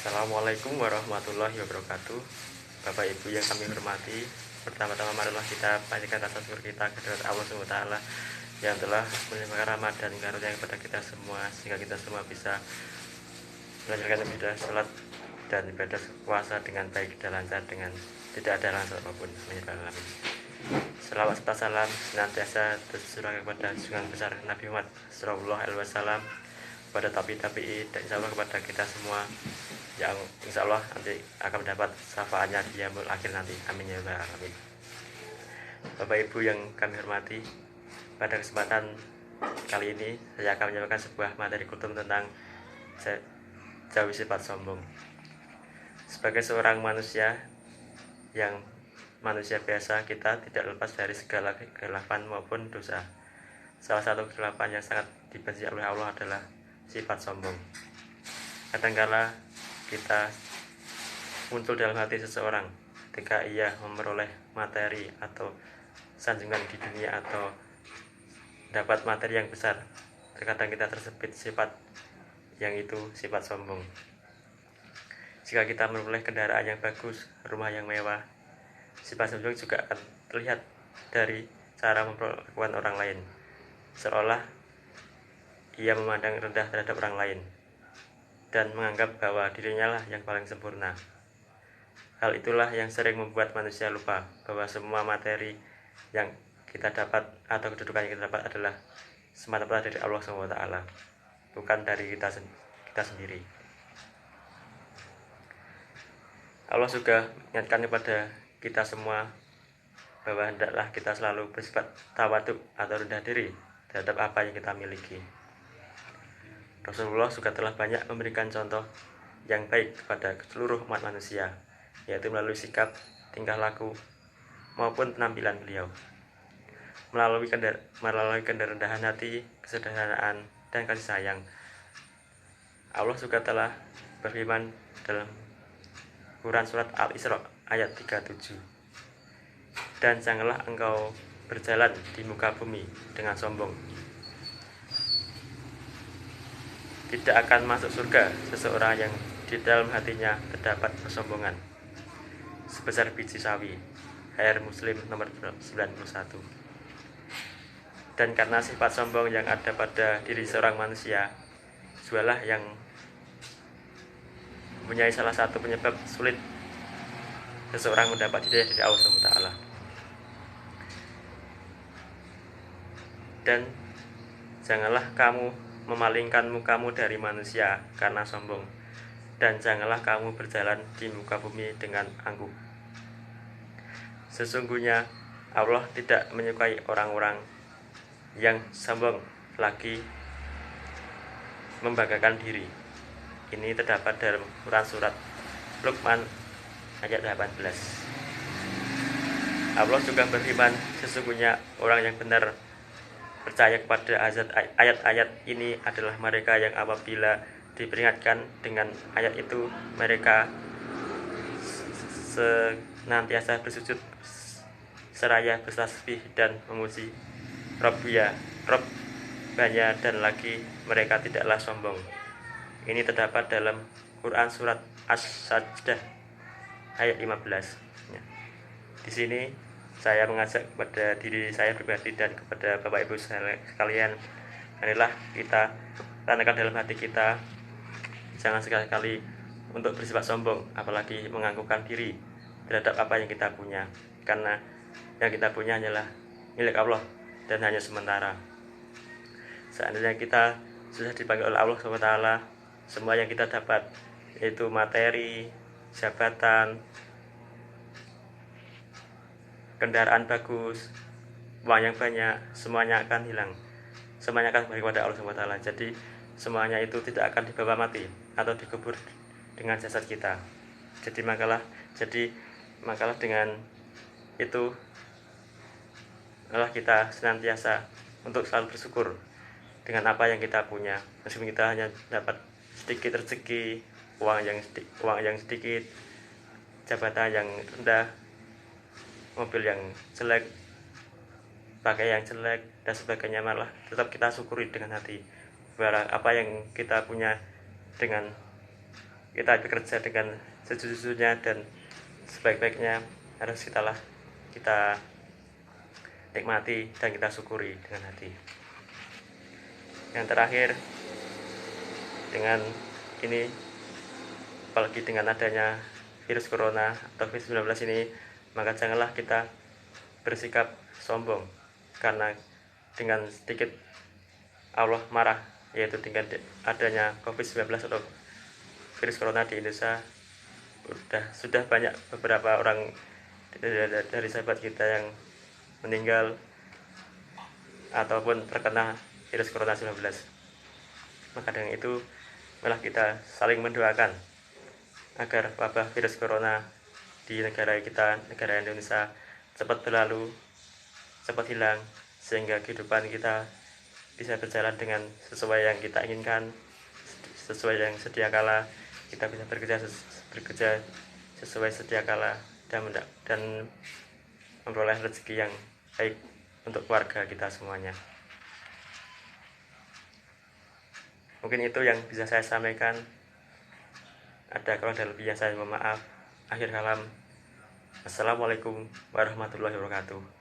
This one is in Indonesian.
Assalamualaikum warahmatullahi wabarakatuh. Bapak Ibu yang kami hormati, pertama-tama marilah kita panjatkan rasa syukur kita kepada Allah SWT yang telah melimpahkan rahmat dan karunia kepada kita semua, sehingga kita semua bisa melanjutkan ibadah salat dan ibadah puasa dengan baik dan lancar, dengan tidak ada halangan apapun. Amin. Selawat serta salam senantiasa tercurahkan kepada junjungan besar Nabi Muhammad SAW, kepada tabi-tabi'i, dan insya Allah kepada kita semua yang insya Allah nanti akan mendapat syafaatnya di yaumul akhir nanti. Amin ya rabbal alamin. Bapak Ibu yang kami hormati, pada kesempatan kali ini saya akan menyampaikan sebuah materi kultum tentang jauhi sifat sombong. Sebagai seorang manusia yang manusia biasa, kita tidak lepas dari segala kegelapan maupun dosa. Salah satu kegelapan yang sangat dibenci oleh Allah adalah sifat sombong. Kadangkala kita muncul dalam hati seseorang ketika ia memperoleh materi atau sanjungan di dunia atau dapat materi yang besar. Terkadang kita tersebut sifat yang itu sifat sombong. Jika kita memperoleh kendaraan yang bagus, rumah yang mewah, sifat sombong juga akan terlihat dari cara memperlakukan orang lain, seolah ia memandang rendah terhadap orang lain dan menganggap bahwa dirinya lah yang paling sempurna. Hal itulah yang sering membuat manusia lupa bahwa semua materi yang kita dapat atau kedudukan yang kita dapat adalah semata-mata dari Allah SWT, bukan dari kita sendiri. Allah juga mengingatkan kepada kita semua bahwa hendaklah kita selalu bersifat tawadhu atau rendah diri terhadap apa yang kita miliki. Rasulullah juga telah banyak memberikan contoh yang baik kepada seluruh umat manusia, yaitu melalui sikap, tingkah laku, maupun penampilan beliau. Melalui kerendahan hati, kesederhanaan, dan kasih sayang, Allah juga telah berfirman dalam Quran Surat Al-Isra ayat 37, "Dan janganlah engkau berjalan di muka bumi dengan sombong. Tidak akan masuk surga seseorang yang di dalam hatinya terdapat kesombongan sebesar biji sawi." Ayat Muslim nomor 91. Dan karena sifat sombong yang ada pada diri seorang manusia, jualah yang mempunyai salah satu penyebab sulit seseorang mendapat hidayah dari Allah SWT. Dan janganlah kamu memalingkan mukamu dari manusia karena sombong, dan janganlah kamu berjalan di muka bumi dengan angkuh. Sesungguhnya Allah tidak menyukai orang-orang yang sombong lagi membanggakan diri. Ini terdapat dalam Quran Surat Luqman ayat 18. Allah juga berfirman, sesungguhnya orang yang benar percaya kepada ayat-ayat ini adalah mereka yang apabila diperingatkan dengan ayat itu, mereka senantiasa bersujud seraya bertasbih dan memuji Rabbanya, dan lagi mereka tidaklah sombong. Ini terdapat dalam Quran Surat As-Sajdah ayat 15. Di sini saya mengajak kepada diri saya pribadi dan kepada Bapak Ibu sekalian, marilah kita tanamkan dalam hati kita, jangan sekali-kali untuk bersifat sombong, apalagi menganggukkan diri terhadap apa yang kita punya, karena yang kita punya hanyalah milik Allah dan hanya sementara. Seandainya kita sudah dipanggil oleh Allah SWT, semua yang kita dapat, yaitu materi, jabatan, kendaraan bagus, uang yang banyak, semuanya akan hilang. Semuanya akan kembali kepada Allah SWT. Jadi semuanya itu tidak akan dibawa mati atau dikubur dengan jasad kita. Jadi makalah dengan itu adalah kita senantiasa untuk selalu bersyukur dengan apa yang kita punya. Meskipun kita hanya dapat sedikit rezeki, uang yang sedikit, jabatan yang rendah, mobil yang jelek, pakai yang jelek, dan sebagainya, malah tetap kita syukuri dengan hati bahwa apa yang kita punya dengan kita bekerja dengan sejujurnya dan sebaik-baiknya harus kita nikmati dan kita syukuri dengan hati. Yang terakhir, dengan ini, apalagi dengan adanya virus corona atau COVID-19 ini, maka janganlah kita bersikap sombong, karena dengan sedikit Allah marah, yaitu dengan adanya COVID-19 atau virus corona di Indonesia. Sudah banyak beberapa orang dari sahabat kita yang meninggal ataupun terkena virus corona 19. Maka dengan itu malah kita saling mendoakan agar wabah virus corona di negara kita, negara Indonesia, cepat berlalu, cepat hilang, sehingga kehidupan kita bisa berjalan dengan sesuai yang kita inginkan, sesuai yang sedia kala. Kita bisa bekerja sesuai sedia kala dan memperoleh rezeki yang baik untuk keluarga kita semuanya. Mungkin itu yang bisa saya sampaikan. Ada kurang dan lebihnya saya mohon maaf. Akhir kalam, assalamualaikum warahmatullahi wabarakatuh.